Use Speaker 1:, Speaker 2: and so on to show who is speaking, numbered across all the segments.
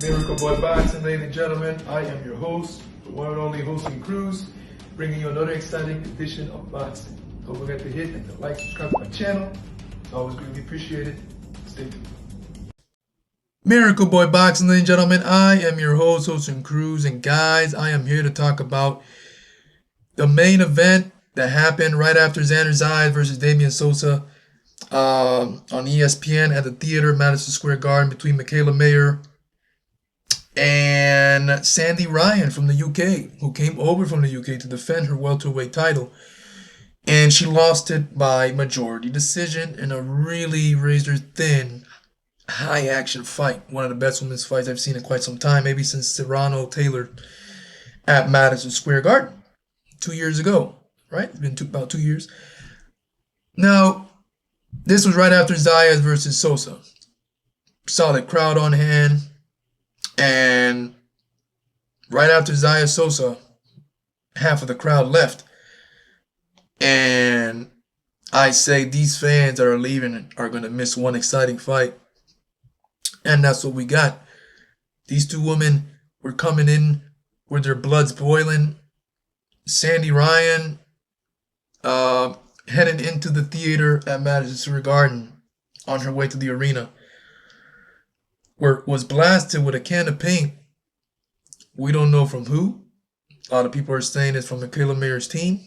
Speaker 1: Miracle Boy Boxing, ladies and gentlemen. I am your host, the one and only Hosting Cruz, bringing you another exciting edition of boxing. Don't forget to hit and to like, subscribe to my channel. It's always greatly appreciated. Stay tuned. Miracle Boy Boxing, ladies and gentlemen. I am your host, Hosting Cruz, and guys, I am here to talk about the main event that happened right after Xander Zayas versus Damian Sosa on ESPN at the theater, Madison Square Garden, between Mikaela Mayer and Sandy Ryan from the UK, who came over from the UK to defend her welterweight title. And she lost it by majority decision in a really razor-thin, high-action fight. One of the best women's fights I've seen in quite some time, maybe since Serrano Taylor at Madison Square Garden 2 years ago, right? It's been about 2 years. Now, this was right after Zayas versus Sosa. Solid crowd on hand. And right after Zayas Sosa, half of the crowd left. And I say these fans that are leaving are going to miss one exciting fight. And that's what we got. These two women were coming in with their bloods boiling. Sandy Ryan heading into the theater at Madison Square Garden on her way to the arena, was blasted with a can of paint. We don't know from who. A lot of people are saying it's from Mikaela Mayer's team.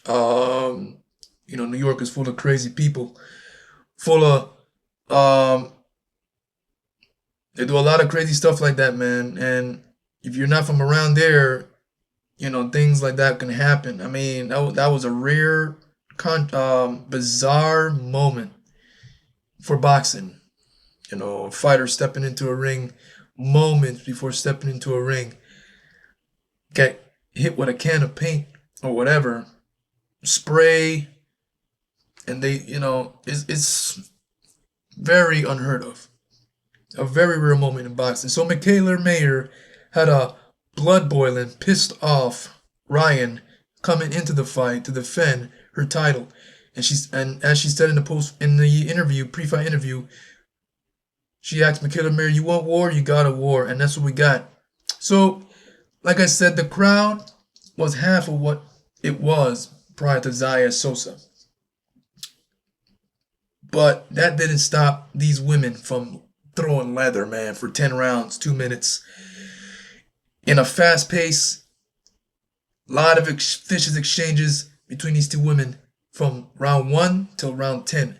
Speaker 1: New York is full of crazy people. They do a lot of crazy stuff like that, man. And if you're not from around there, things like that can happen. I mean, that was a rare, bizarre moment for boxing. A fighter stepping into a ring, moments before stepping into a ring, get hit with a can of paint or whatever, spray, and it's very unheard of. A very rare moment in boxing. So Mikaela Mayer had a blood-boiling, pissed off Ryan coming into the fight to defend her title, and as she said in the pre-fight interview, she asked Mikaela Mayer, "You want war? You got a war," and that's what we got. So, like I said, the crowd was half of what it was prior to Zayas Sosa. But that didn't stop these women from throwing leather, man, for 10 rounds, 2 minutes. In a fast pace, a lot of vicious exchanges between these two women from round 1 till round 10.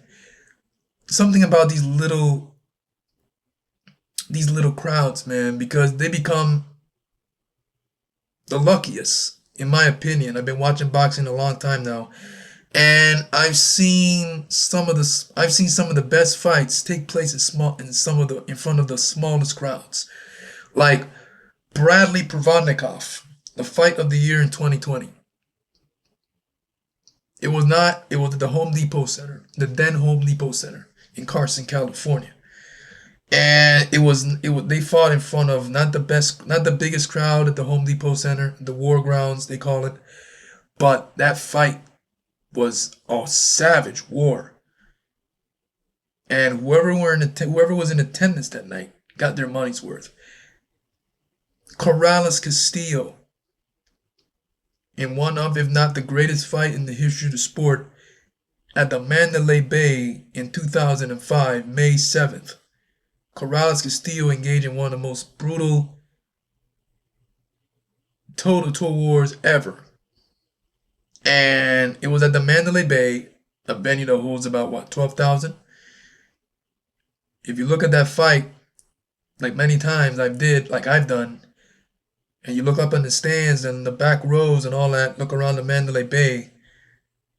Speaker 1: Something about these little crowds, man, because they become the luckiest, in my opinion. I've been watching boxing a long time now, and I've seen some of the best fights take place in front of the smallest crowds, like Bradley Provodnikov, the fight of the year in 2020. It was at the Home Depot Center, the then Home Depot Center in Carson, California. And they fought in front of not the biggest crowd at the Home Depot Center, the War Grounds they call it, but that fight was a savage war. And whoever was in attendance that night got their money's worth. Corrales Castillo, in one of, if not the greatest fight in the history of the sport, at the Mandalay Bay in 2005, May 7th. Corrales Castillo engaged in one of the most brutal toe-to-toe wars ever. And it was at the Mandalay Bay, a venue that holds about, 12,000? If you look at that fight, like many times I've done, and you look up in the stands and the back rows and all that, look around the Mandalay Bay,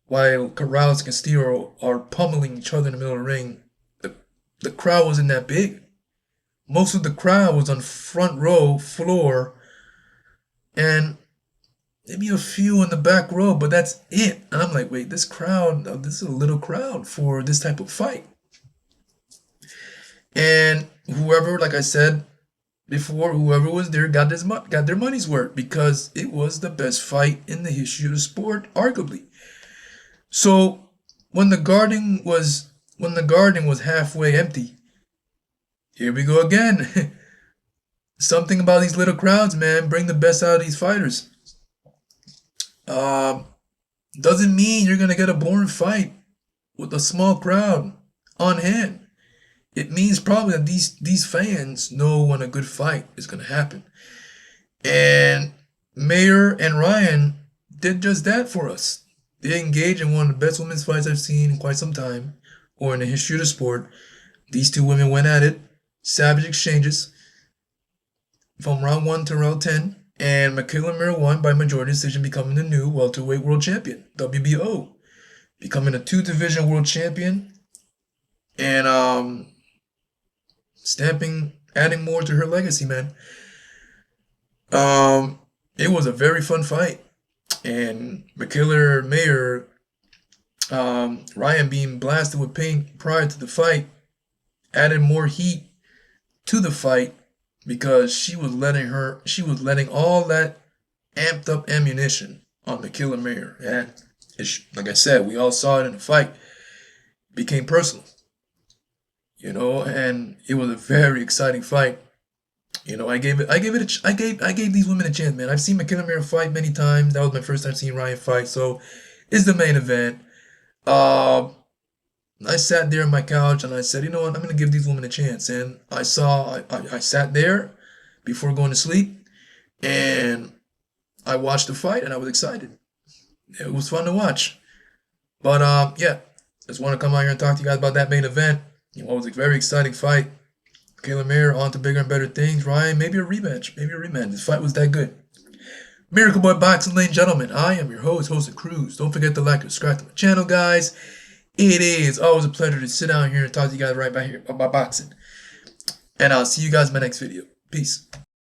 Speaker 1: while Corrales and Castillo are pummeling each other in the middle of the ring, the crowd wasn't that big. Most of the crowd was on front row floor, and maybe a few in the back row, but that's it. And I'm like, wait, this is a little crowd for this type of fight. And whoever, like I said before, whoever was there got their money's worth, because it was the best fight in the history of the sport, arguably. So when the garden was halfway empty, here we go again. Something about these little crowds, man, bring the best out of these fighters. Uh, doesn't mean you're gonna get a boring fight with a small crowd on hand. It means probably that these fans know when a good fight is gonna happen. And Mayer and Ryan did just that for us. They engaged in one of the best women's fights I've seen in quite some time, or in the history of the sport. These two women went at it, savage exchanges from round 1 to round 10, and Mikaela Mayer won by majority decision, becoming the new welterweight world champion, WBO, becoming a two-division world champion, and stamping, adding more to her legacy, man. It was a very fun fight, and Mikaela Mayer, Ryan being blasted with paint prior to the fight, added more heat to the fight because she was letting all that amped up ammunition on Mikaela Mayer, and like I said, we all saw it in the fight. It became personal, and it was a very exciting fight. I gave these women a chance, man. I've seen Mikaela Mayer fight many times. That was my first time seeing Ryan fight, so it's the main event. Uh, I sat there on my couch and I said, you know what, I'm gonna give these women a chance. And I sat there before going to sleep, and I watched the fight, and I was excited. It was fun to watch. But yeah, just want to come out here and talk to you guys about that main event. It was a very exciting fight. Mikaela Mayer on to bigger and better things. Ryan, maybe a rematch. Maybe a rematch. This fight was that good. Miracle Boy Boxing, ladies and gentlemen. I am your host of Cruz. Don't forget to like and subscribe to my channel, guys. It is always a pleasure to sit down here and talk to you guys right back here about boxing. And I'll see you guys in my next video. Peace.